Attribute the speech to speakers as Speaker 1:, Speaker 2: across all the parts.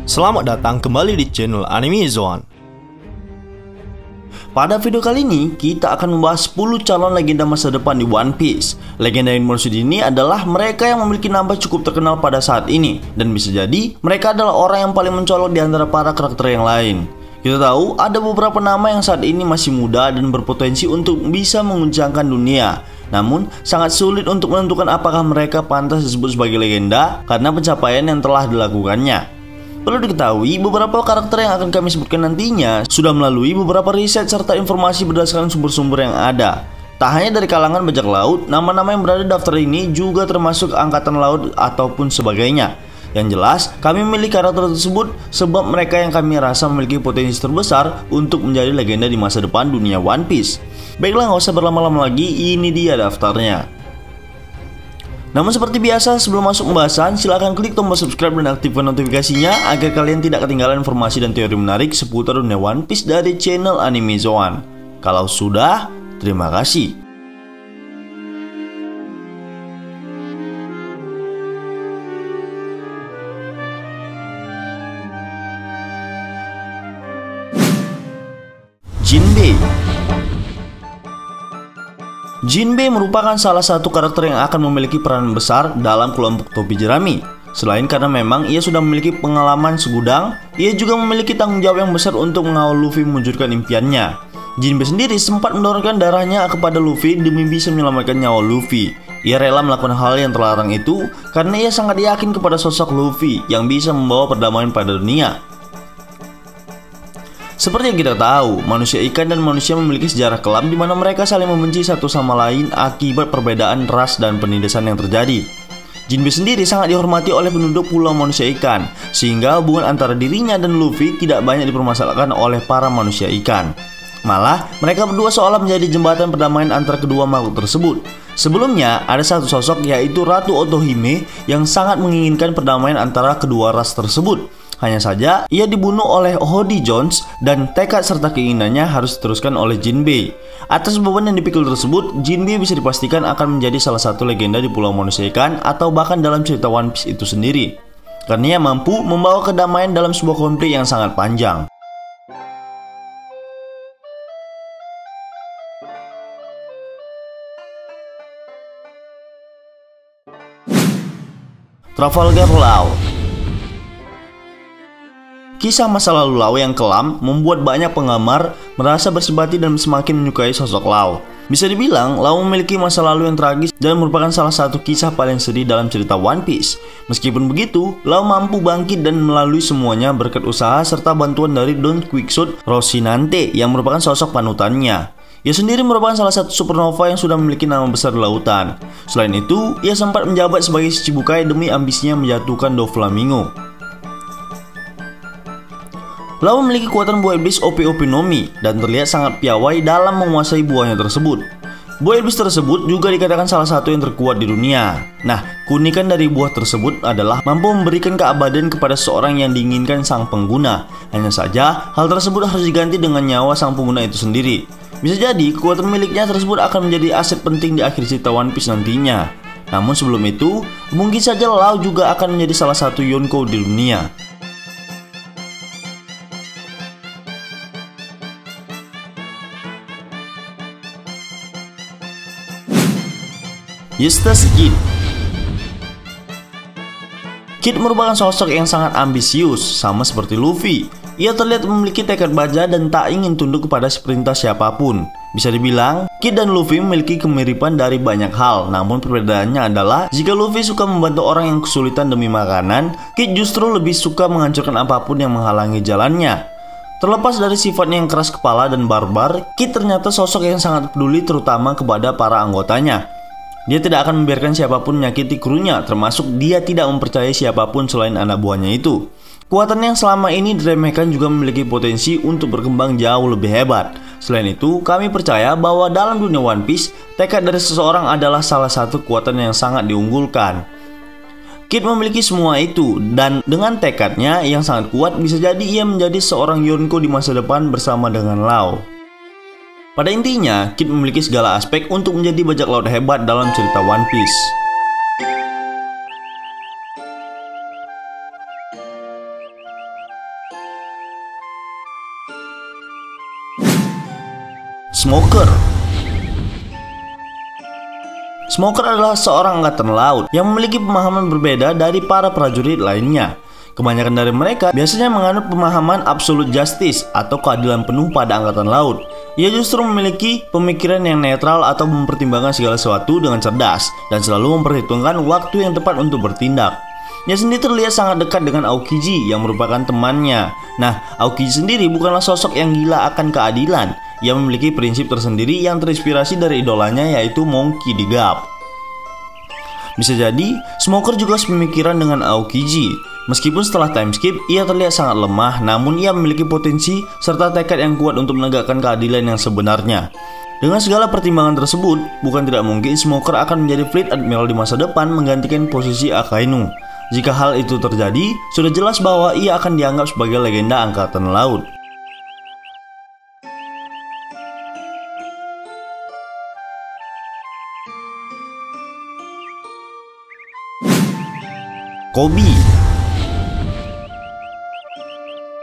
Speaker 1: Selamat datang kembali di channel Anime Zone. Pada video kali ini, kita akan membahas 10 calon legenda masa depan di One Piece. Legenda yang maksud ini adalah mereka yang memiliki nama cukup terkenal pada saat ini, dan bisa jadi mereka adalah orang yang paling mencolok di antara para karakter yang lain. Kita tahu ada beberapa nama yang saat ini masih muda dan berpotensi untuk bisa menguncangkan dunia. Namun, sangat sulit untuk menentukan apakah mereka pantas disebut sebagai legenda karena pencapaian yang telah dilakukannya. Perlu diketahui, beberapa karakter yang akan kami sebutkan nantinya sudah melalui beberapa riset serta informasi berdasarkan sumber-sumber yang ada. Tak hanya dari kalangan bajak laut, nama-nama yang berada di daftar ini juga termasuk angkatan laut ataupun sebagainya. Yang jelas, kami memilih karakter tersebut sebab mereka yang kami rasa memiliki potensi terbesar untuk menjadi legenda di masa depan dunia One Piece. Baiklah, nggak usah berlama-lama lagi, ini dia daftarnya. Namun seperti biasa, sebelum masuk pembahasan, silahkan klik tombol subscribe dan aktifkan notifikasinya agar kalian tidak ketinggalan informasi dan teori menarik seputar dunia One Piece dari channel Anime Zone. Kalau sudah, terima kasih. Jinbei. Jinbei merupakan salah satu karakter yang akan memiliki peran besar dalam kelompok topi jerami. Selain karena memang ia sudah memiliki pengalaman segudang, ia juga memiliki tanggung jawab yang besar untuk mengawal Luffy mewujudkan impiannya. Jinbei sendiri sempat mendonorkan darahnya kepada Luffy demi bisa menyelamatkan nyawa Luffy. Ia rela melakukan hal yang terlarang itu karena ia sangat yakin kepada sosok Luffy yang bisa membawa perdamaian pada dunia. Seperti yang kita tahu, manusia ikan dan manusia memiliki sejarah kelam di mana mereka saling membenci satu sama lain akibat perbedaan ras dan penindasan yang terjadi. Jinbei sendiri sangat dihormati oleh penduduk pulau manusia ikan, sehingga hubungan antara dirinya dan Luffy tidak banyak dipermasalahkan oleh para manusia ikan. Malah, mereka berdua seolah menjadi jembatan perdamaian antara kedua makhluk tersebut. Sebelumnya, ada satu sosok yaitu Ratu Otohime yang sangat menginginkan perdamaian antara kedua ras tersebut. Hanya saja, ia dibunuh oleh Hody Jones dan tekad serta keinginannya harus diteruskan oleh Jinbei. Atas beban yang dipikul tersebut, Jinbei bisa dipastikan akan menjadi salah satu legenda di Pulau Manusia Ikan atau bahkan dalam cerita One Piece itu sendiri. Karena ia mampu membawa kedamaian dalam sebuah konflik yang sangat panjang. Trafalgar Law. Kisah masa lalu Law yang kelam membuat banyak penggemar merasa bersimpati dan semakin menyukai sosok Law. Bisa dibilang, Law memiliki masa lalu yang tragis dan merupakan salah satu kisah paling sedih dalam cerita One Piece. Meskipun begitu, Law mampu bangkit dan melalui semuanya berkat usaha serta bantuan dari Don Quixote Rocinante yang merupakan sosok panutannya. Ia sendiri merupakan salah satu supernova yang sudah memiliki nama besar di lautan. Selain itu, ia sempat menjabat sebagai Shichibukai demi ambisinya menjatuhkan Doflamingo. Law memiliki kekuatan buah iblis OP-OP Nomi dan terlihat sangat piawai dalam menguasai buahnya tersebut. Buah iblis tersebut juga dikatakan salah satu yang terkuat di dunia. Nah, keunikan dari buah tersebut adalah mampu memberikan keabadian kepada seorang yang diinginkan sang pengguna. Hanya saja, hal tersebut harus diganti dengan nyawa sang pengguna itu sendiri. Bisa jadi, kekuatan miliknya tersebut akan menjadi aset penting di akhir cerita One Piece nantinya. Namun sebelum itu, mungkin saja Law juga akan menjadi salah satu Yonko di dunia. Eustace Kid. Kid merupakan sosok yang sangat ambisius, sama seperti Luffy. Ia terlihat memiliki tekad baja dan tak ingin tunduk kepada perintah siapapun. Bisa dibilang, Kid dan Luffy memiliki kemiripan dari banyak hal. Namun perbedaannya adalah, jika Luffy suka membantu orang yang kesulitan demi makanan, Kid justru lebih suka menghancurkan apapun yang menghalangi jalannya. Terlepas dari sifatnya yang keras kepala dan barbar, Kid ternyata sosok yang sangat peduli terutama kepada para anggotanya. Dia tidak akan membiarkan siapapun menyakiti krunya, termasuk dia tidak mempercayai siapapun selain anak buahnya itu. Kekuatan yang selama ini diremehkan juga memiliki potensi untuk berkembang jauh lebih hebat. Selain itu, kami percaya bahwa dalam dunia One Piece, tekad dari seseorang adalah salah satu kekuatan yang sangat diunggulkan. Kid memiliki semua itu, dan dengan tekadnya yang sangat kuat, bisa jadi ia menjadi seorang Yonko di masa depan bersama dengan Law. Pada intinya, Kid memiliki segala aspek untuk menjadi bajak laut hebat dalam cerita One Piece. Smoker. Smoker adalah seorang angkatan laut yang memiliki pemahaman berbeda dari para prajurit lainnya. Kebanyakan dari mereka biasanya menganut pemahaman absolute justice atau keadilan penuh pada angkatan laut. Ia justru memiliki pemikiran yang netral atau mempertimbangkan segala sesuatu dengan cerdas dan selalu memperhitungkan waktu yang tepat untuk bertindak. Ia sendiri terlihat sangat dekat dengan Aokiji yang merupakan temannya. Nah, Aokiji sendiri bukanlah sosok yang gila akan keadilan. Ia memiliki prinsip tersendiri yang terinspirasi dari idolanya, yaitu Monkey D. Gap. Bisa jadi, Smoker juga sepemikiran dengan Aokiji. Meskipun setelah time skip, ia terlihat sangat lemah, namun ia memiliki potensi serta tekad yang kuat untuk menegakkan keadilan yang sebenarnya. Dengan segala pertimbangan tersebut, bukan tidak mungkin Smoker akan menjadi Fleet Admiral di masa depan menggantikan posisi Akainu. Jika hal itu terjadi, sudah jelas bahwa ia akan dianggap sebagai legenda angkatan laut. Koby.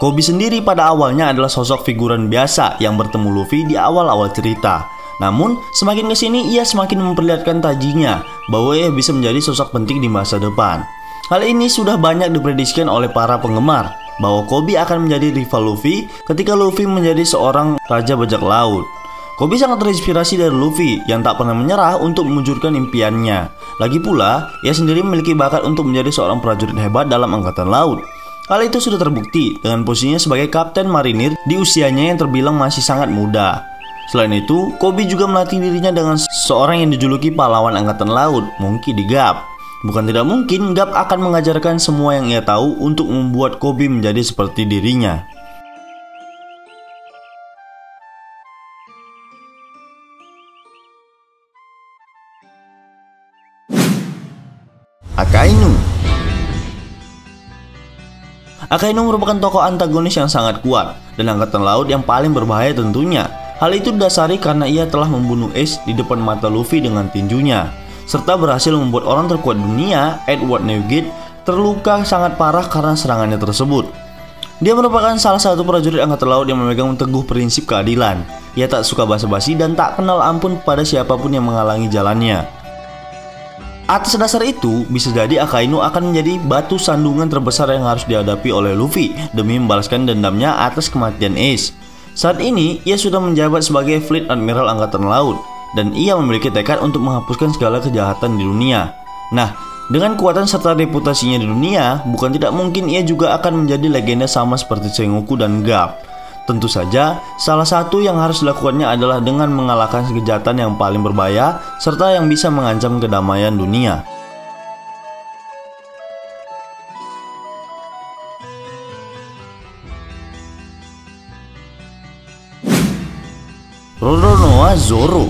Speaker 1: Koby sendiri pada awalnya adalah sosok figuran biasa yang bertemu Luffy di awal-awal cerita. Namun, semakin kesini ia semakin memperlihatkan tajinya bahwa ia bisa menjadi sosok penting di masa depan. Hal ini sudah banyak diprediksikan oleh para penggemar bahwa Koby akan menjadi rival Luffy ketika Luffy menjadi seorang raja bajak laut. Koby sangat terinspirasi dari Luffy yang tak pernah menyerah untuk mewujudkan impiannya. Lagi pula, ia sendiri memiliki bakat untuk menjadi seorang prajurit hebat dalam angkatan laut. Hal itu sudah terbukti dengan posisinya sebagai kapten marinir di usianya yang terbilang masih sangat muda. Selain itu, Koby juga melatih dirinya dengan seorang yang dijuluki pahlawan angkatan laut, Monkey D. Gap. Bukan tidak mungkin Gap akan mengajarkan semua yang ia tahu untuk membuat Koby menjadi seperti dirinya. Akainu. Akainu merupakan tokoh antagonis yang sangat kuat dan angkatan laut yang paling berbahaya tentunya. Hal itu didasari karena ia telah membunuh Ace di depan mata Luffy dengan tinjunya, serta berhasil membuat orang terkuat dunia, Edward Newgate, terluka sangat parah karena serangannya tersebut. Dia merupakan salah satu prajurit angkatan laut yang memegang teguh prinsip keadilan. Ia tak suka basa-basi dan tak kenal ampun pada siapapun yang menghalangi jalannya. Atas dasar itu, bisa jadi Akainu akan menjadi batu sandungan terbesar yang harus dihadapi oleh Luffy demi membalaskan dendamnya atas kematian Ace. Saat ini, ia sudah menjabat sebagai Fleet Admiral Angkatan Laut, dan ia memiliki tekad untuk menghapuskan segala kejahatan di dunia. Nah, dengan kekuatan serta reputasinya di dunia, bukan tidak mungkin ia juga akan menjadi legenda sama seperti Sengoku dan Gap. Tentu saja, salah satu yang harus dilakukannya adalah dengan mengalahkan kejahatan yang paling berbahaya serta yang bisa mengancam kedamaian dunia. Roronoa Zoro.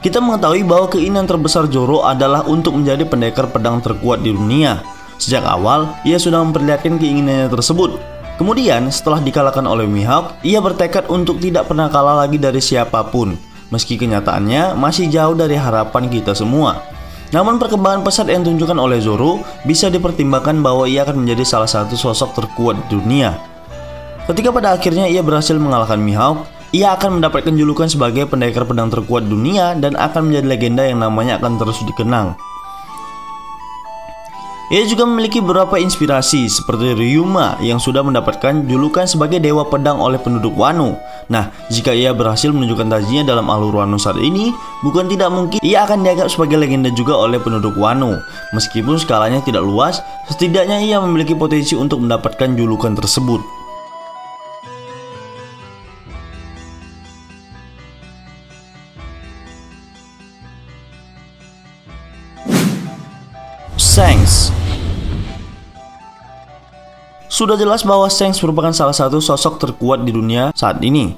Speaker 1: Kita mengetahui bahwa keinginan terbesar Zoro adalah untuk menjadi pendekar pedang terkuat di dunia. Sejak awal, ia sudah memperlihatkan keinginannya tersebut. Kemudian, setelah dikalahkan oleh Mihawk, ia bertekad untuk tidak pernah kalah lagi dari siapapun, meski kenyataannya masih jauh dari harapan kita semua. Namun perkembangan pesat yang ditunjukkan oleh Zoro bisa dipertimbangkan bahwa ia akan menjadi salah satu sosok terkuat di dunia. Ketika pada akhirnya ia berhasil mengalahkan Mihawk, ia akan mendapatkan julukan sebagai pendekar pedang terkuat dunia dan akan menjadi legenda yang namanya akan terus dikenang. Ia juga memiliki beberapa inspirasi seperti Ryuma yang sudah mendapatkan julukan sebagai dewa pedang oleh penduduk Wano. Nah, jika ia berhasil menunjukkan tajinya dalam alur Wano saat ini, bukan tidak mungkin ia akan dianggap sebagai legenda juga oleh penduduk Wano. Meskipun skalanya tidak luas, setidaknya ia memiliki potensi untuk mendapatkan julukan tersebut. Shanks. Sudah jelas bahwa Shanks merupakan salah satu sosok terkuat di dunia saat ini.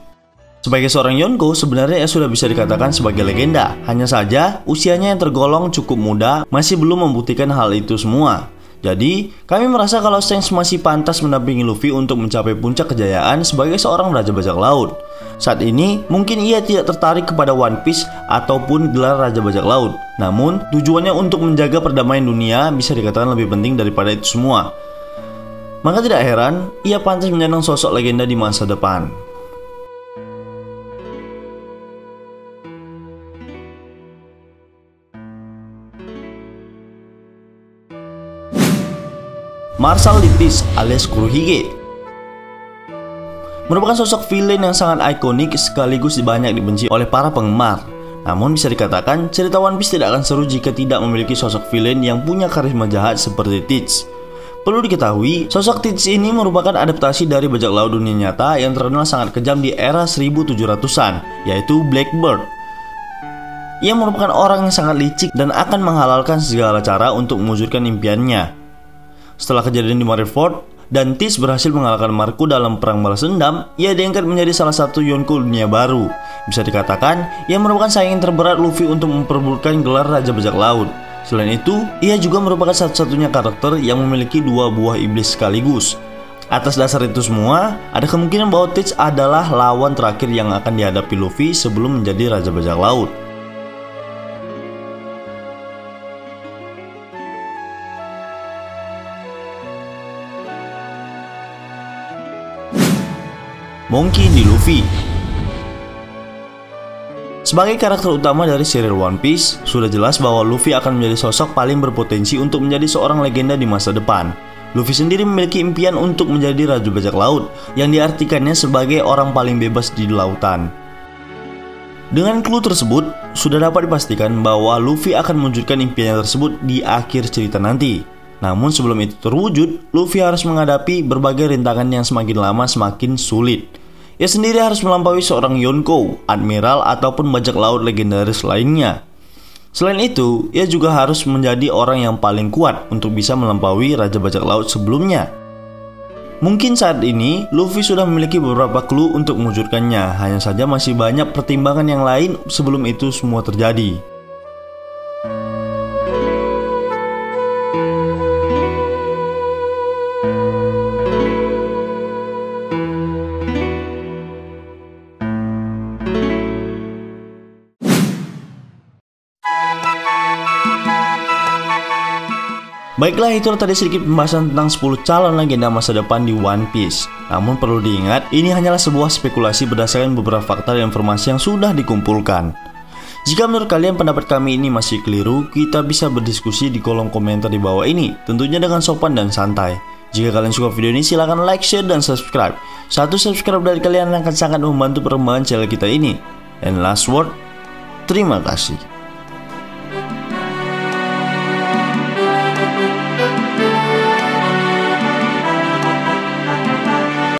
Speaker 1: Sebagai seorang Yonko, sebenarnya ia sudah bisa dikatakan sebagai legenda. Hanya saja, usianya yang tergolong cukup muda masih belum membuktikan hal itu semua. Jadi, kami merasa kalau Shanks masih pantas mendampingi Luffy untuk mencapai puncak kejayaan sebagai seorang raja bajak laut. Saat ini, mungkin ia tidak tertarik kepada One Piece ataupun gelar raja bajak laut. Namun, tujuannya untuk menjaga perdamaian dunia bisa dikatakan lebih penting daripada itu semua. Maka tidak heran, ia pantas menyandang sosok legenda di masa depan. Marshall Litis alias Kurohige. Merupakan sosok villain yang sangat ikonik sekaligus banyak dibenci oleh para penggemar. Namun bisa dikatakan cerita One Piece tidak akan seru jika tidak memiliki sosok villain yang punya karisma jahat seperti Teach. Perlu diketahui, sosok Teach ini merupakan adaptasi dari bajak laut dunia nyata yang terkenal sangat kejam di era 1700-an, yaitu Blackbeard. Ia merupakan orang yang sangat licik dan akan menghalalkan segala cara untuk mewujudkan impiannya. Setelah kejadian di Marineford, dan Teach berhasil mengalahkan Marco dalam perang balas dendam, ia diangkat menjadi salah satu Yonko dunia baru. Bisa dikatakan, ia merupakan saingan terberat Luffy untuk memperebutkan gelar Raja Bajak Laut. Selain itu, ia juga merupakan satu-satunya karakter yang memiliki dua buah iblis sekaligus. Atas dasar itu semua, ada kemungkinan bahwa Teach adalah lawan terakhir yang akan dihadapi Luffy sebelum menjadi Raja Bajak Laut. Monkey D. Luffy. Sebagai karakter utama dari serial One Piece, sudah jelas bahwa Luffy akan menjadi sosok paling berpotensi untuk menjadi seorang legenda di masa depan. Luffy sendiri memiliki impian untuk menjadi Raja Bajak Laut, yang diartikannya sebagai orang paling bebas di lautan. Dengan clue tersebut, sudah dapat dipastikan bahwa Luffy akan mewujudkan impiannya tersebut di akhir cerita nanti. Namun sebelum itu terwujud, Luffy harus menghadapi berbagai rintangan yang semakin lama semakin sulit. Ia sendiri harus melampaui seorang Yonko, admiral, ataupun bajak laut legendaris lainnya. Selain itu, ia juga harus menjadi orang yang paling kuat untuk bisa melampaui Raja Bajak Laut sebelumnya. Mungkin saat ini, Luffy sudah memiliki beberapa clue untuk mewujudkannya, hanya saja masih banyak pertimbangan yang lain sebelum itu semua terjadi. Baiklah, itu tadi sedikit pembahasan tentang 10 calon legenda masa depan di One Piece. Namun perlu diingat, ini hanyalah sebuah spekulasi berdasarkan beberapa fakta dan informasi yang sudah dikumpulkan. Jika menurut kalian pendapat kami ini masih keliru, kita bisa berdiskusi di kolom komentar di bawah ini, tentunya dengan sopan dan santai. Jika kalian suka video ini, silahkan like, share, dan subscribe. Satu subscribe dari kalian akan sangat membantu perkembangan channel kita ini. And last word, terima kasih.